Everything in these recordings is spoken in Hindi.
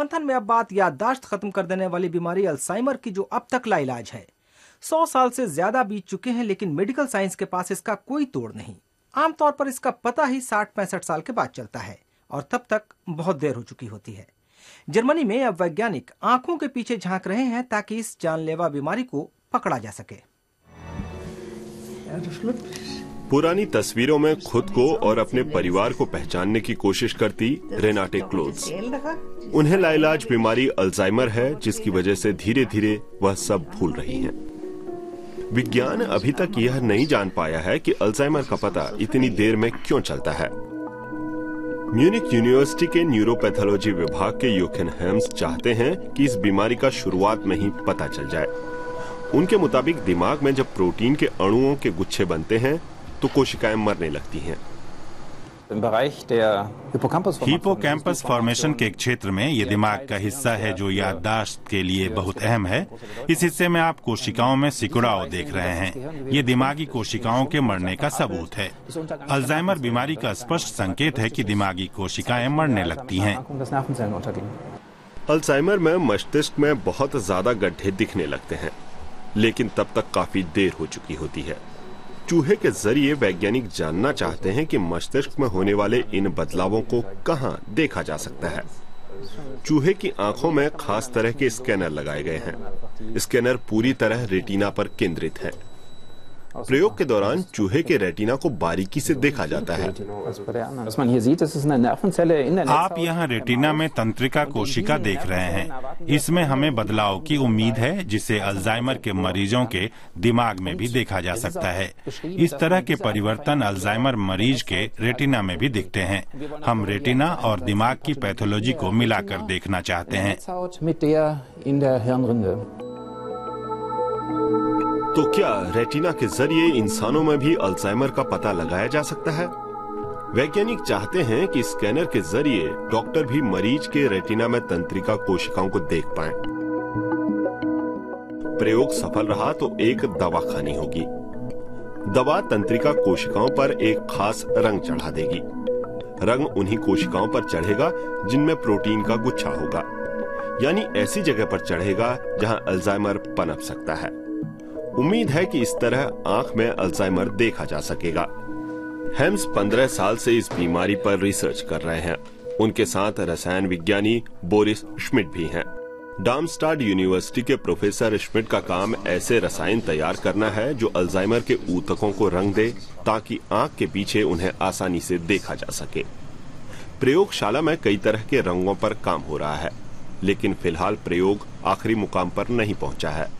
मंथन में अब बात याददाश्त खत्म कर देने वाली बीमारी अल्जाइमर की, जो अब तक लाइलाज है। 100 साल से ज्यादा बीत चुके हैं, लेकिन मेडिकल साइंस के पास इसका कोई तोड़ नहीं। आमतौर पर इसका पता ही 60-65 साल के बाद चलता है और तब तक बहुत देर हो चुकी होती है। जर्मनी में अब वैज्ञानिक आंखों के पीछे झांक रहे हैं ताकि इस जानलेवा बीमारी को पकड़ा जा सके। पुरानी तस्वीरों में खुद को और अपने परिवार को पहचानने की कोशिश करती रेनाटे क्लोज। उन्हें लाइलाज बीमारी अल्जाइमर है, जिसकी वजह से धीरे धीरे वह सब भूल रही हैं। विज्ञान अभी तक यह नहीं जान पाया है कि अल्जाइमर का पता इतनी देर में क्यों चलता है। म्यूनिक यूनिवर्सिटी के न्यूरोपैथोलॉजी विभाग के योखिन हेम्स चाहते हैं कि इस बीमारी का शुरुआत में ही पता चल जाए। उनके मुताबिक दिमाग में जब प्रोटीन के अणुओं के गुच्छे बनते हैं तो कोशिकाएं मरने लगती हैं। हिपोकैम्पस फॉर्मेशन के क्षेत्र में ये दिमाग का हिस्सा है जो याददाश्त के लिए बहुत अहम है। इस हिस्से में आप कोशिकाओं में सिकुड़ाव देख रहे हैं। ये दिमागी कोशिकाओं के मरने का सबूत है। अल्जाइमर बीमारी का स्पष्ट संकेत है कि दिमागी कोशिकाएं मरने लगती हैं। अल्जाइमर में मस्तिष्क में बहुत ज्यादा गड्ढे दिखने लगते हैं, लेकिन तब तक काफी देर हो चुकी होती है। चूहे के जरिए वैज्ञानिक जानना चाहते हैं कि मस्तिष्क में होने वाले इन बदलावों को कहां देखा जा सकता है। चूहे की आंखों में खास तरह के स्कैनर लगाए गए हैं। स्कैनर पूरी तरह रेटिना पर केंद्रित है। प्रयोग के दौरान चूहे के रेटिना को बारीकी से देखा जाता है। आप यहाँ रेटिना में तंत्रिका कोशिका देख रहे हैं। इसमें हमें बदलाव की उम्मीद है, जिसे अल्जाइमर के मरीजों के दिमाग में भी देखा जा सकता है। इस तरह के परिवर्तन अल्जाइमर मरीज के रेटिना में भी दिखते हैं। हम रेटिना और दिमाग की पैथोलॉजी को मिलाकर देखना चाहते हैं। तो क्या रेटिना के जरिए इंसानों में भी अल्जाइमर का पता लगाया जा सकता है? वैज्ञानिक चाहते हैं कि स्कैनर के जरिए डॉक्टर भी मरीज के रेटिना में तंत्रिका कोशिकाओं को देख पाएं। प्रयोग सफल रहा तो एक दवा खानी होगी। दवा तंत्रिका कोशिकाओं पर एक खास रंग चढ़ा देगी। रंग उन्हीं कोशिकाओं पर चढ़ेगा जिनमें प्रोटीन का गुच्छा होगा, यानी ऐसी जगह पर चढ़ेगा जहां अल्जाइमर पनप सकता है। उम्मीद है कि इस तरह आंख में अल्जाइमर देखा जा सकेगा। हेम्स 15 साल से इस बीमारी पर रिसर्च कर रहे हैं। उनके साथ रसायन विज्ञानी बोरिस श्मिट भी हैं। डार्मस्टाड यूनिवर्सिटी के प्रोफेसर श्मिट का काम ऐसे रसायन तैयार करना है जो अल्जाइमर के ऊतकों को रंग दे, ताकि आंख के पीछे उन्हें आसानी से देखा जा सके। प्रयोगशाला में कई तरह के रंगों पर काम हो रहा है, लेकिन फिलहाल प्रयोग आखिरी मुकाम पर नहीं पहुंचा है।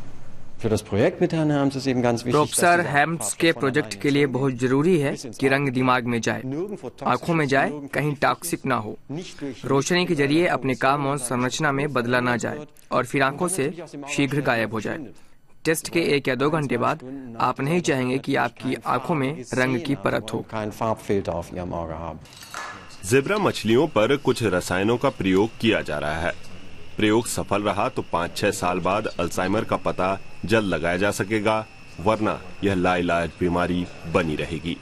प्रोफेसर हेम्स के प्रोजेक्ट के लिए बहुत जरूरी है कि रंग दिमाग में जाए, आंखों में जाए, कहीं टॉक्सिक ना हो, रोशनी के जरिए अपने काम और संरचना में बदला ना जाए और फिर आंखों से शीघ्र गायब हो जाए। टेस्ट के 1 या 2 घंटे बाद आप नहीं चाहेंगे कि आपकी आंखों में रंग की परत हो। ज़ेब्रा मछलियों पर कुछ रसायनों का प्रयोग किया जा रहा है। प्रयोग सफल रहा तो 5-6 साल बाद अल्जाइमर का पता जल्द लगाया जा सकेगा, वरना यह लाइलाज बीमारी बनी रहेगी।